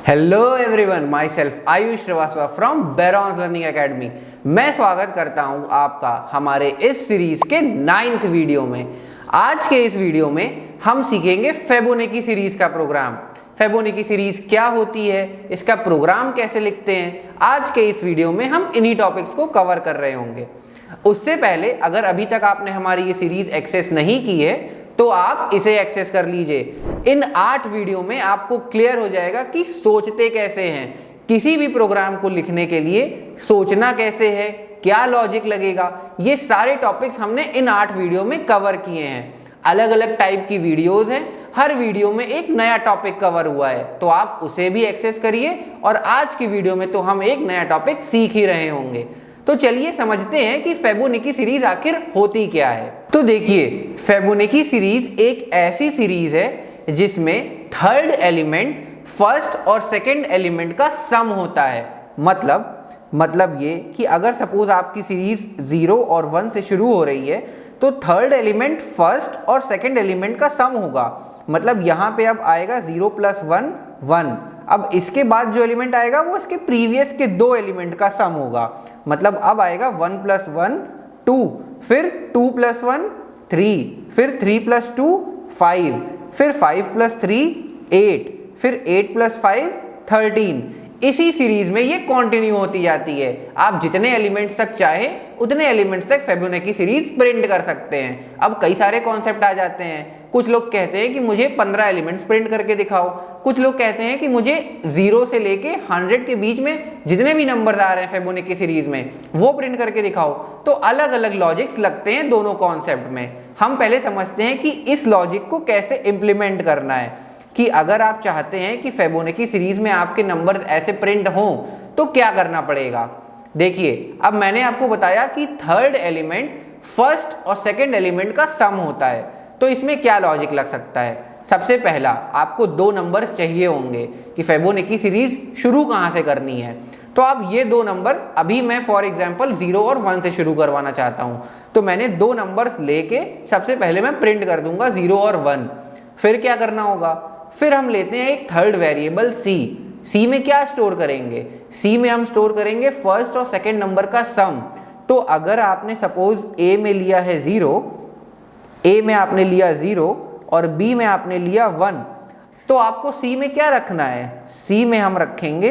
Hello everyone, myself Ayush Srivastava from Barron's Learning Academy. मैं स्वागत करता हूं आपका हमारे इस सीरीज के 9th वीडियो में। आज के इस वीडियो में हम सीखेंगे फिबोनाची सीरीज का प्रोग्राम। फिबोनाची सीरीज क्या होती है, इसका प्रोग्राम कैसे लिखते हैं, आज के इस वीडियो में हम इन्हीं टॉपिक्स को कवर कर रहे होंगे। उससे पहले अगर अभी तक आपने हमारी ये सीरीज एक्सेस नहीं की है तो आप इसे एक्सेस कर लीजिए। इन 8 वीडियो में आपको क्लियर हो जाएगा कि सोचते कैसे हैं, किसी भी प्रोग्राम को लिखने के लिए सोचना कैसे है, क्या लॉजिक लगेगा, ये सारे टॉपिक्स हमने इन 8 वीडियो में कवर किए हैं। अलग अलग टाइप की वीडियोस हैं, हर वीडियो में एक नया टॉपिक कवर हुआ है, तो आप उसे भी एक्सेस करिए। और आज की वीडियो में तो हम एक नया टॉपिक सीख ही रहे होंगे। तो चलिए समझते हैं कि फिबोनाची सीरीज आखिर होती क्या है। तो देखिए, फिबोनाची सीरीज एक ऐसी सीरीज है जिसमें थर्ड एलिमेंट फर्स्ट और सेकंड एलिमेंट का सम होता है। मतलब ये कि अगर सपोज आपकी सीरीज 0 और 1 से शुरू हो रही है तो थर्ड एलिमेंट फर्स्ट और सेकंड एलिमेंट का सम होगा। मतलब यहाँ पे अब आएगा 0 + 1 1। अब इसके बाद जो एलिमेंट आएगा वो इसके प्रीवियस के 2 एलिमेंट का सम होगा। मतलब अब आएगा 1 + 1 2, फिर 2 + 1 3, फिर 3 + 2 5, फिर 5 + 3 8, फिर 8 + 5 13। इसी सीरीज में ये कंटिन्यू होती जाती है। आप जितने एलिमेंट्स तक चाहें उतने एलिमेंट्स तक फिबोनाची सीरीज प्रिंट कर सकते हैं। अब कई सारे कॉन्सेप्ट आ जाते हैं। कुछ लोग कहते हैं कि मुझे 15 एलिमेंट्स प्रिंट करके दिखाओ, कुछ लोग कहते हैं कि मुझे 0 से लेके 100 के बीच में जितने भी नंबर्स आ रहे हैं फिबोनाची सीरीज में वो प्रिंट करके दिखाओ। तो अलग अलग लॉजिक्स लगते हैं दोनों कॉन्सेप्ट में। हम पहले समझते हैं कि इस लॉजिक को कैसे इंप्लीमेंट करना है, कि अगर आप चाहते हैं कि फिबोनाची सीरीज में आपके नंबर्स ऐसे प्रिंट हों तो क्या करना पड़ेगा। देखिए, अब मैंने आपको बताया कि थर्ड एलिमेंट फर्स्ट और सेकंड एलिमेंट का सम होता है, तो इसमें क्या लॉजिक लग सकता है। सबसे पहला, आपको 2 नंबर्स चाहिए होंगे कि फिबोनाची सीरीज शुरू कहाँ से करनी है। तो आप ये 2 नंबर, अभी मैं फॉर एग्जांपल 0 और 1 से शुरू करवाना चाहता हूँ, तो मैंने 2 नंबर्स लेके सबसे पहले मैं प्रिंट कर दूंगा 0 और 1। फिर क्या करना होगा, फिर हम लेते हैं एक थर्ड वेरिएबल सी में क्या स्टोर करेंगे, सी में हम स्टोर करेंगे फर्स्ट और सेकंड नंबर का सम। तो अगर आपने सपोज ए में लिया है 0, ए में आपने लिया 0 और बी में आपने लिया 1, तो आपको सी में क्या रखना है, सी में हम रखेंगे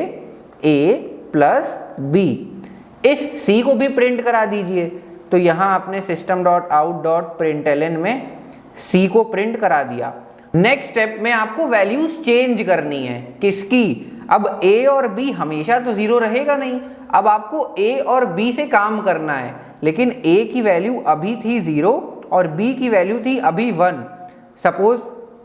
ए प्लस बी। इस सी को भी प्रिंट करा दीजिए। तो यहाँ आपने system.out.println में सी को प्रिंट करा दिया। नेक्स्ट स्टेप में आपको वैल्यूज चेंज करनी है। किसकी, अब ए और बी हमेशा तो 0 रहेगा नहीं। अब आपको ए और बी से काम करना है, लेकिन ए की वैल्यू अभी थी 0 और बी की वैल्यू थी अभी 1। सपोज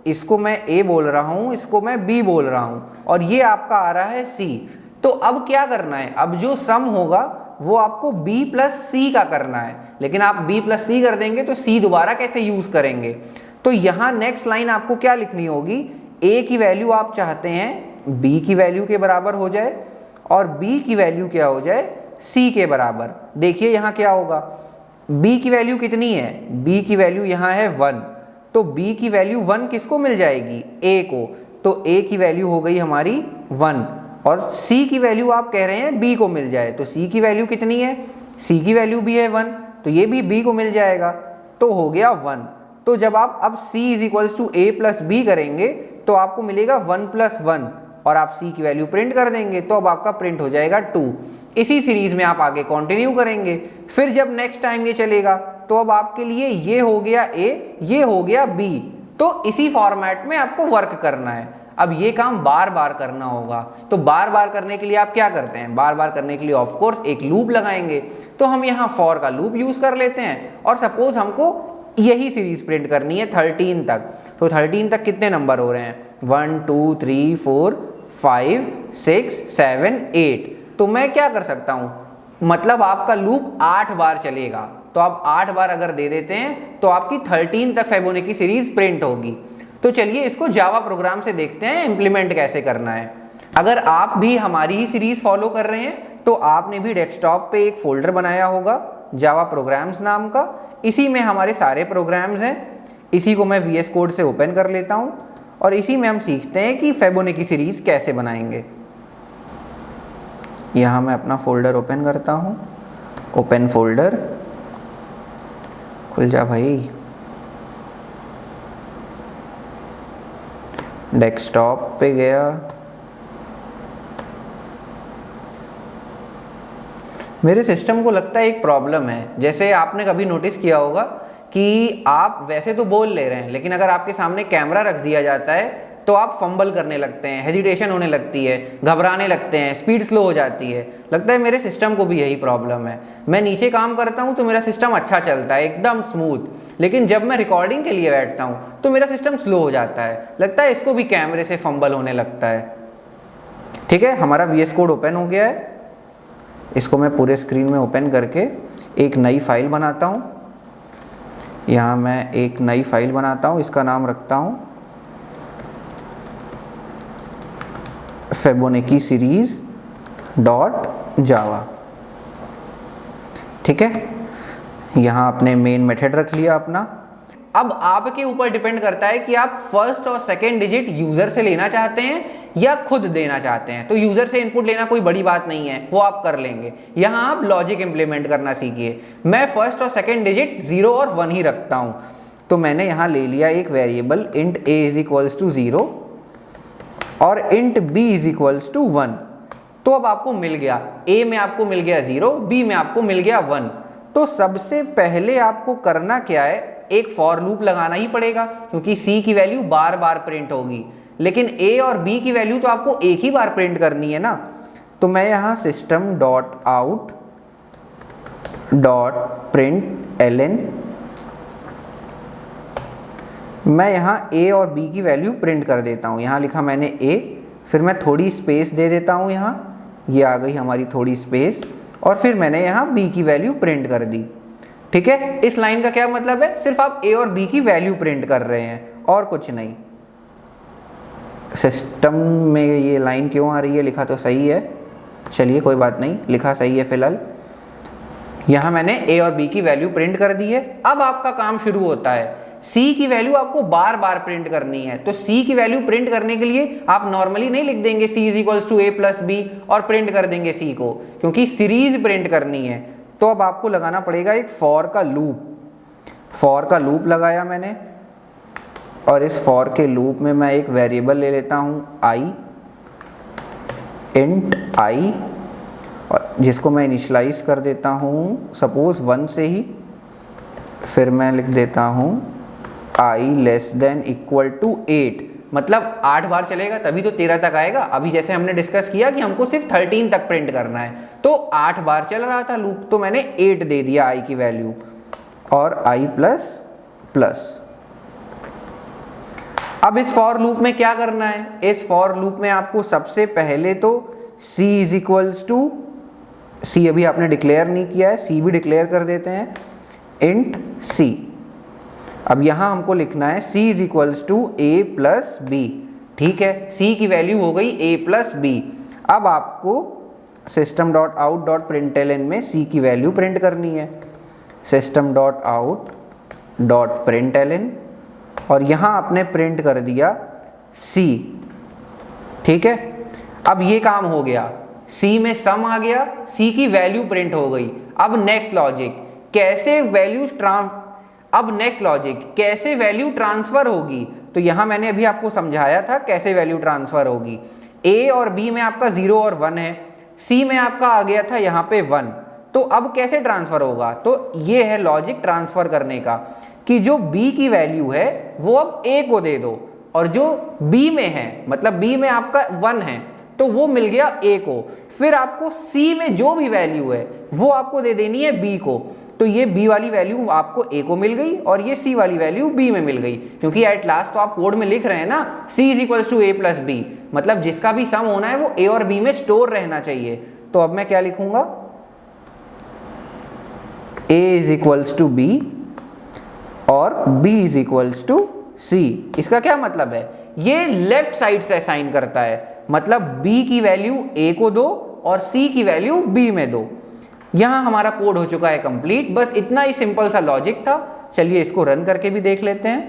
इसको मैं ए बोल रहा हूँ, इसको मैं बी बोल रहा हूँ, और ये आपका आ रहा है सी। तो अब क्या करना है, अब जो सम होगा वो आपको b + c का करना है। लेकिन आप b + c कर देंगे तो c दोबारा कैसे यूज करेंगे। तो यहाँ नेक्स्ट लाइन आपको क्या लिखनी होगी, a की वैल्यू आप चाहते हैं b की वैल्यू के बराबर हो जाए और b की वैल्यू क्या हो जाए, c के बराबर। देखिए यहाँ क्या होगा, b की वैल्यू कितनी है, b की वैल्यू यहाँ है 1, तो b की वैल्यू 1 किसको मिल जाएगी, a को। तो a की वैल्यू हो गई हमारी 1 और c की वैल्यू आप कह रहे हैं b को मिल जाए, तो c की वैल्यू कितनी है, c की वैल्यू भी है 1, तो ये भी b को मिल जाएगा, तो हो गया 1। तो जब आप अब c = a + b करेंगे तो आपको मिलेगा 1 + 1 और आप c की वैल्यू प्रिंट कर देंगे, तो अब आपका प्रिंट हो जाएगा 2। इसी सीरीज में आप आगे कंटिन्यू करेंगे। फिर जब नेक्स्ट टाइम ये चलेगा तो अब आपके लिए ये हो गया a, ये हो गया b। तो इसी फॉर्मेट में आपको वर्क करना है। अब ये काम बार बार करना होगा, तो बार बार करने के लिए आप क्या करते हैं, बार बार करने के लिए ऑफ कोर्स एक लूप लगाएंगे। तो हम यहाँ फॉर का लूप यूज कर लेते हैं और सपोज हमको यही सीरीज प्रिंट करनी है 13 तक। तो 13 तक कितने नंबर हो रहे हैं, 1 2 3 4 5 6 7 8। तो मैं क्या कर सकता हूँ, मतलब आपका लूप 8 बार चलेगा, तो आप 8 बार अगर दे देते हैं तो आपकी 13 तक फिबोनाची सीरीज प्रिंट होगी। तो चलिए इसको जावा प्रोग्राम से देखते हैं इम्प्लीमेंट कैसे करना है। अगर आप भी हमारी ही सीरीज फॉलो कर रहे हैं तो आपने भी डेस्कटॉप पे एक फोल्डर बनाया होगा जावा प्रोग्राम्स नाम का। इसी में हमारे सारे प्रोग्राम्स हैं। इसी को मैं VS कोड से ओपन कर लेता हूँ और इसी में हम सीखते हैं कि फिबोनाची सीरीज कैसे बनाएंगे। यहाँ मैं अपना फोल्डर ओपन करता हूँ, ओपन फोल्डर, खुल जा भाई, डेस्कटॉप पे गया, मेरे सिस्टम को लगता है एक प्रॉब्लम है। जैसे आपने कभी नोटिस किया होगा कि आप वैसे तो बोल ले रहे हैं, लेकिन अगर आपके सामने कैमरा रख दिया जाता है तो आप फंबल करने लगते हैं, हेजिटेशन होने लगती है, घबराने लगते हैं, स्पीड स्लो हो जाती है। लगता है मेरे सिस्टम को भी यही प्रॉब्लम है। मैं नीचे काम करता हूँ तो मेरा सिस्टम अच्छा चलता है, एकदम स्मूथ, लेकिन जब मैं रिकॉर्डिंग के लिए बैठता हूँ तो मेरा सिस्टम स्लो हो जाता है। लगता है इसको भी कैमरे से फंबल होने लगता है। ठीक है, हमारा VS कोड ओपन हो गया है। इसको मैं पूरे स्क्रीन में ओपन करके एक नई फाइल बनाता हूँ। यहाँ मैं एक नई फाइल बनाता हूँ, इसका नाम रखता हूँ फिबोनाची सीरीज डॉट जावा। ठीक है, यहाँ आपने मेन मेथड रख लिया अपना। अब आपके ऊपर डिपेंड करता है कि आप फर्स्ट और सेकेंड डिजिट यूजर से लेना चाहते हैं या खुद देना चाहते हैं। तो यूजर से इनपुट लेना कोई बड़ी बात नहीं है, वो आप कर लेंगे। यहाँ आप लॉजिक इंप्लीमेंट करना सीखिए। मैं फर्स्ट और सेकेंड डिजिट 0 और 1 ही रखता हूँ। तो मैंने यहाँ ले लिया एक variable int a is equals to 0 और int b is equals to 1। तो अब आपको मिल गया, a में आपको मिल गया 0, b में आपको मिल गया 1। तो सबसे पहले आपको करना क्या है, एक फॉर लूप लगाना ही पड़ेगा, क्योंकि c की वैल्यू बार बार प्रिंट होगी, लेकिन a और b की वैल्यू तो आपको एक ही बार प्रिंट करनी है ना। तो मैं यहाँ system dot out dot print ln, मैं यहाँ a और b की वैल्यू प्रिंट कर देता हूँ। यहाँ लिखा मैंने a, फिर मैं थोड़ी स्पेस दे देता हूँ, यहाँ ये आ गई हमारी थोड़ी स्पेस, और फिर मैंने यहाँ b की वैल्यू प्रिंट कर दी। ठीक है, इस लाइन का क्या मतलब है, सिर्फ आप a और b की वैल्यू प्रिंट कर रहे हैं और कुछ नहीं। सिस्टम में ये लाइन क्यों आ रही है, लिखा तो सही है, चलिए कोई बात नहीं, लिखा सही है फिलहाल। यहाँ मैंने a और b की वैल्यू प्रिंट कर दी है। अब आपका काम शुरू होता है, c की वैल्यू आपको बार बार प्रिंट करनी है। तो c की वैल्यू प्रिंट करने के लिए आप नॉर्मली नहीं लिख देंगे c is equals to a plus b और प्रिंट कर देंगे c को, क्योंकि सीरीज प्रिंट करनी है। तो अब आपको लगाना पड़ेगा एक फॉर का लूप। फॉर का लूप लगाया मैंने, और इस फॉर के लूप में मैं एक वेरिएबल ले लेता हूँ i, int i, और जिसको मैं इनिशलाइज कर देता हूँ सपोज 1 से ही। फिर मैं लिख देता हूँ i less than equal to 8, मतलब 8 बार चलेगा तभी तो 13 तक आएगा। अभी जैसे हमने डिस्कस किया कि हमको सिर्फ 13 तक प्रिंट करना है, तो 8 बार चल रहा था लूप, तो मैंने 8 दे दिया i की वैल्यू, और i प्लस प्लस। अब इस फॉर लूप में क्या करना है, इस फॉर लूप में आपको सबसे पहले तो c is equals to, c अभी आपने डिक्लेयर नहीं किया है, c भी डिक्लेयर कर देते हैं, int c। अब यहाँ हमको लिखना है c is equals to a plus b। ठीक है, c की वैल्यू हो गई a प्लस b। अब आपको system dot out dot print ln में c की वैल्यू प्रिंट करनी है, system dot out dot print ln, और यहाँ आपने प्रिंट कर दिया c। ठीक है, अब ये काम हो गया, c में सम आ गया, c की वैल्यू प्रिंट हो गई। अब नेक्स्ट लॉजिक कैसे वैल्यू ट्रांसफर होगी, तो यहाँ मैंने अभी आपको समझाया था कैसे वैल्यू ट्रांसफर होगी। a और b में आपका 0 और 1 है, c में आपका आ गया था यहाँ पे 1, तो अब कैसे ट्रांसफर होगा, तो ये है लॉजिक ट्रांसफर करने का, कि जो b की वैल्यू है वो अब a को दे दो, और जो b में है, मतलब b में आपका 1 है, तो वो मिल गया a को। फिर आपको c में जो भी वैल्यू है वो आपको दे देनी है b को। तो ये b वाली वैल्यू आपको a को मिल गई और ये c वाली वैल्यू b में मिल गई, क्योंकि एट लास्ट तो आप कोड में लिख रहे हैं ना c is equals to a plus b, मतलब जिसका भी सम होना है वो a और b में स्टोर रहना चाहिए। तो अब मैं क्या लिखूंगा, a is equals to b और b is equals to c। इसका क्या मतलब है, ये लेफ्ट साइड से असाइन करता है, मतलब b की वैल्यू a को दो और c की वैल्यू b में दो। यहां हमारा कोड हो चुका है कंप्लीट। बस इतना ही सिंपल सा लॉजिक था। चलिए इसको रन करके भी देख लेते हैं।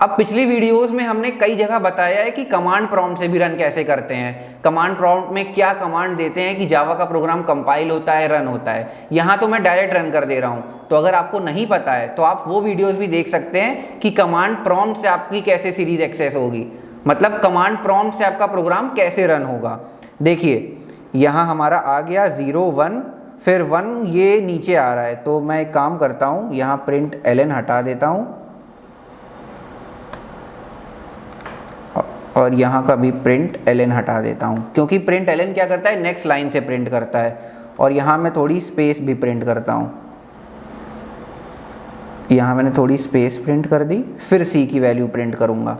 अब पिछली वीडियोस में हमने कई जगह बताया है कि कमांड प्रॉम्प्ट से भी रन कैसे करते हैं, कमांड प्रॉम्प्ट में क्या कमांड देते हैं कि जावा का प्रोग्राम कंपाइल होता है, रन होता है। यहाँ तो मैं डायरेक्ट रन कर दे रहा हूँ, तो अगर आपको नहीं पता है तो आप वो वीडियोस भी देख सकते हैं कि कमांड प्रॉम्प्ट से आपकी कैसे सीरीज एक्सेस होगी, मतलब कमांड प्रॉम्प्ट से आपका प्रोग्राम कैसे रन होगा। देखिए यहाँ हमारा आ गया 0 1, फिर 1 ये नीचे आ रहा है, तो मैं एक काम करता हूँ, यहाँ प्रिंट एलन हटा देता हूँ और यहाँ का भी प्रिंट एलन हटा देता हूँ, क्योंकि प्रिंट एलन क्या करता है, नेक्स्ट लाइन से प्रिंट करता है। और यहाँ मैं थोड़ी स्पेस भी प्रिंट करता हूँ, यहाँ मैंने थोड़ी स्पेस प्रिंट कर दी, फिर सी की वैल्यू प्रिंट करूँगा।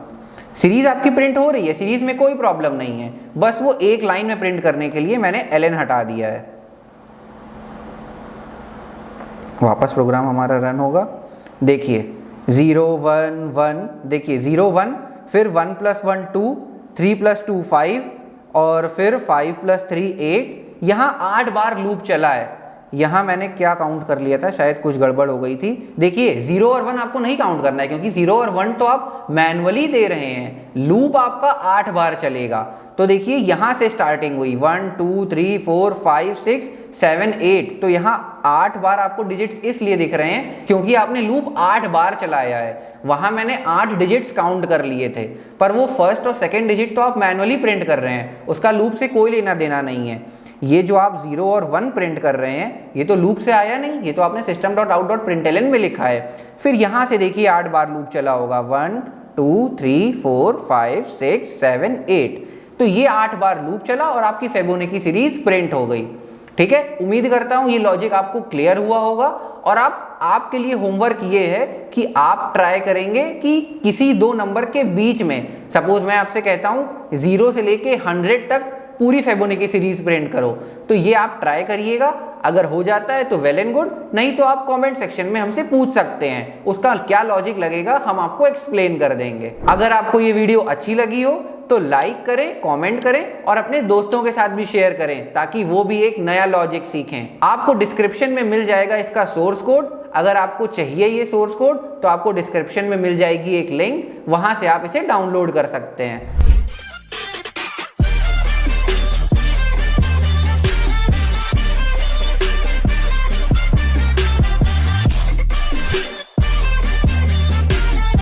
सीरीज आपकी प्रिंट हो रही है, सीरीज में कोई प्रॉब्लम नहीं है, बस वो एक लाइन में प्रिंट करने के लिए मैंने एलन हटा दिया है। वापस प्रोग्राम हमारा रन होगा। देखिए 0 1 1, देखिए 0 1, फिर 1 + 1 2, 3 + 2 5 और फिर 5 + 3 8। यहाँ 8 बार लूप चला है। यहाँ मैंने क्या काउंट कर लिया था, शायद कुछ गड़बड़ हो गई थी। देखिए 0 और 1 आपको नहीं काउंट करना है, क्योंकि 0 और 1 तो आप मैनुअली दे रहे हैं, लूप आपका 8 बार चलेगा। तो देखिए यहाँ से स्टार्टिंग हुई 1 2 3 4 5 6 7 8, तो यहाँ 8 बार आपको डिजिट्स इसलिए दिख रहे हैं क्योंकि आपने लूप 8 बार चलाया है। वहाँ मैंने 8 डिजिट्स काउंट कर लिए थे, पर वो फर्स्ट और सेकेंड डिजिट तो आप मैनुअली प्रिंट कर रहे हैं, उसका लूप से कोई लेना देना नहीं है। ये जो आप 0 और 1 प्रिंट कर रहे हैं, ये तो लूप से आया नहीं, ये तो आपने system.out.println में लिखा है। फिर यहाँ से देखिए 8 बार लूप चला होगा, 1 2 3 4 5 6 7 8, तो ये 8 बार लूप चला और आपकी फिबोनाची सीरीज प्रिंट हो गई। ठीक है, उम्मीद करता हूँ ये लॉजिक आपको क्लियर हुआ होगा। और आपके लिए होमवर्क ये है कि आप ट्राई करेंगे कि किसी दो नंबर के बीच में, सपोज मैं आपसे कहता हूँ 0 से लेके 100 तक पूरी फिबोनाची सीरीज प्रिंट करो, तो ये आप ट्राई करिएगा। अगर हो जाता है तो वेल एंड गुड, नहीं तो आप कमेंट सेक्शन में हमसे पूछ सकते हैं, उसका क्या लॉजिक लगेगा हम आपको एक्सप्लेन कर देंगे। अगर आपको ये वीडियो अच्छी लगी हो तो लाइक करें, कमेंट करें और अपने दोस्तों के साथ भी शेयर करें, ताकि वो भी एक नया लॉजिक सीखें। आपको डिस्क्रिप्शन में मिल जाएगा इसका सोर्स कोड। अगर आपको चाहिए ये सोर्स कोड तो आपको डिस्क्रिप्शन में मिल जाएगी एक लिंक, वहां से आप इसे डाउनलोड कर सकते हैं।